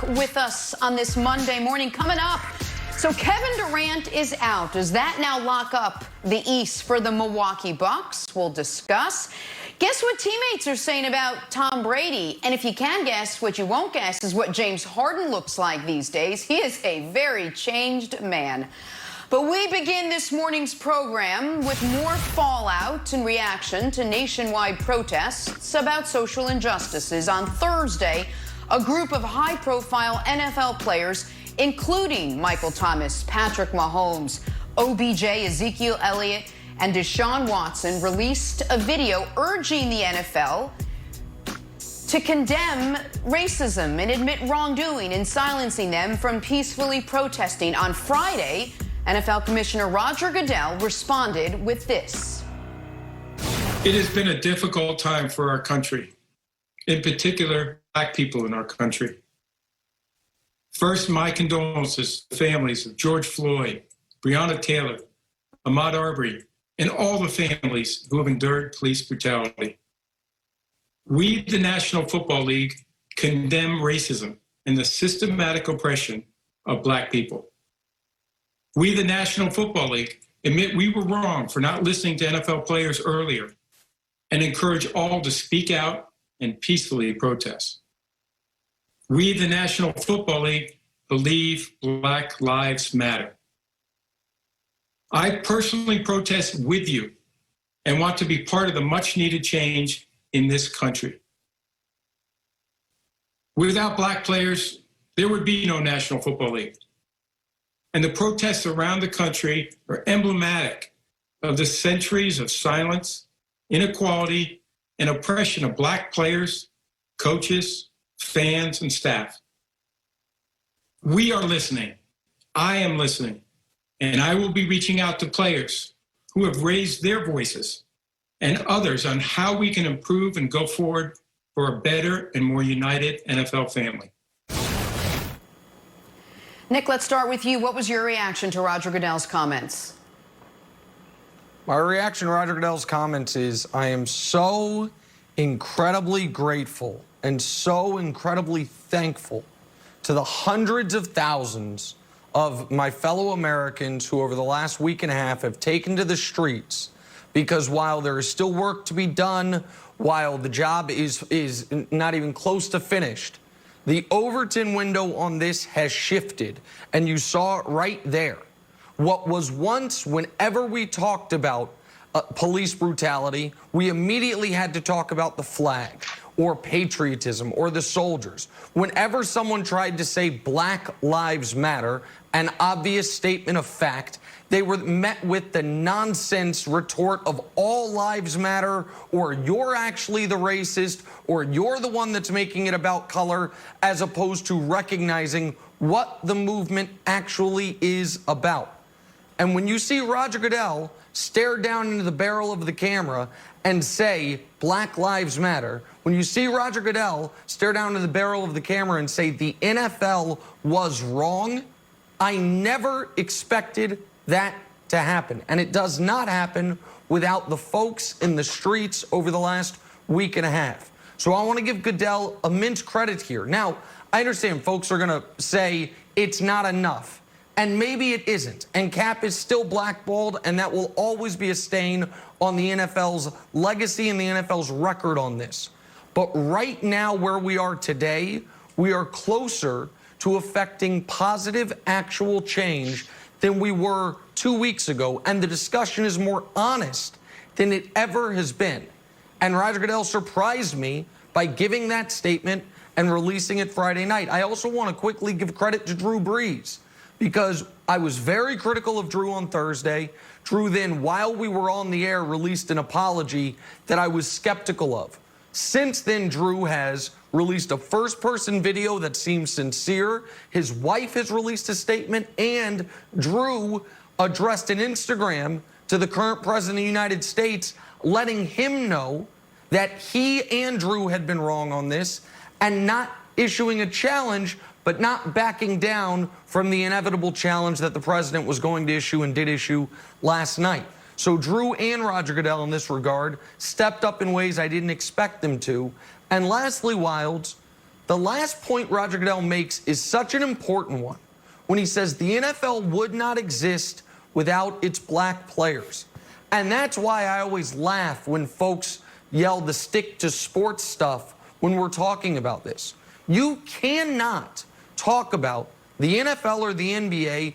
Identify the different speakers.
Speaker 1: with us on this Monday morning. Coming up, so Kevin Durant is out. Does that now lock up the East for the Milwaukee Bucks? We'll discuss. Guess what teammates are saying about Tom Brady? And if you can guess, what you won't guess is what James Harden looks like these days. He is a very changed man. But we begin this morning's program with more fallout in reaction to nationwide protests about social injustices. On Thursday, a group of high-profile NFL players, including Michael Thomas, Patrick Mahomes, OBJ, Ezekiel Elliott, and Deshaun Watson, released a video urging the NFL to condemn racism and admit wrongdoing and silencing them from peacefully protesting. On Friday, NFL Commissioner Roger Goodell responded with this.
Speaker 2: It has been a difficult time for our country, in particular, Black people in our country. First, my condolences to the families of George Floyd, Breonna Taylor, Ahmaud Arbery, and all the families who have endured police brutality. We, the National Football League, condemn racism and the systematic oppression of Black people. We, the National Football League, admit we were wrong for not listening to NFL players earlier and encourage all to speak out and peacefully protest. We, the National Football League, believe Black lives matter. I personally protest with you and want to be part of the much-needed change in this country. Without Black players, there would be no National Football League. And the protests around the country are emblematic of the centuries of silence, inequality, and oppression of Black players, coaches, fans, and staff. We are listening. I am listening. And I will be reaching out to players who have raised their voices and others on how we can improve and go forward for a better and more united NFL family.
Speaker 1: Nick, let's start with you. What was your reaction to Roger Goodell's comments?
Speaker 3: My reaction to Roger Goodell's comments is I am so incredibly grateful and so incredibly thankful to the hundreds of thousands of my fellow Americans who over the last week and a half have taken to the streets, because while there is still work to be done, while the job is not even close to finished, the Overton window on this has shifted, and you saw it right there. What was once, whenever we talked about police brutality, we immediately had to talk about the flag or patriotism or the soldiers. Whenever someone tried to say Black Lives Matter, an obvious statement of fact, they were met with the nonsense retort of all lives matter, or you're actually the racist, or you're the one that's making it about color, as opposed to recognizing what the movement actually is about. And when you see Roger Goodell stare down into the barrel of the camera and say, Black Lives Matter, when you see Roger Goodell stare down into the barrel of the camera and say the NFL was wrong, I never expected that to happen. And it does not happen without the folks in the streets over the last week and a half. So I want to give Goodell immense credit here. Now, I understand folks are going to say it's not enough. And maybe it isn't. And Cap is still blackballed, and that will always be a stain on the NFL's legacy and the NFL's record on this. But right now, where we are today, we are closer to affecting positive actual change than we were 2 weeks ago. And the discussion is more honest than it ever has been. And Roger Goodell surprised me by giving that statement and releasing it Friday night. I also want to quickly give credit to Drew Brees, because I was very critical of Drew on Thursday. Drew then, while we were on the air, released an apology that I was skeptical of. Since then, Drew has released a first-person video that seems sincere. His wife has released a statement, and Drew addressed an Instagram to the current president of the United States, letting him know that he and Drew had been wrong on this and not issuing a challenge, but not backing down from the inevitable challenge that the president was going to issue and did issue last night. So Drew and Roger Goodell in this regard stepped up in ways I didn't expect them to. And lastly, Wilds, The last point Roger Goodell makes is such an important one when he says the NFL would not exist without its black players. And that's why I always laugh when folks yell the stick to sports stuff when we're talking about this. You cannot talk about the NFL or the NBA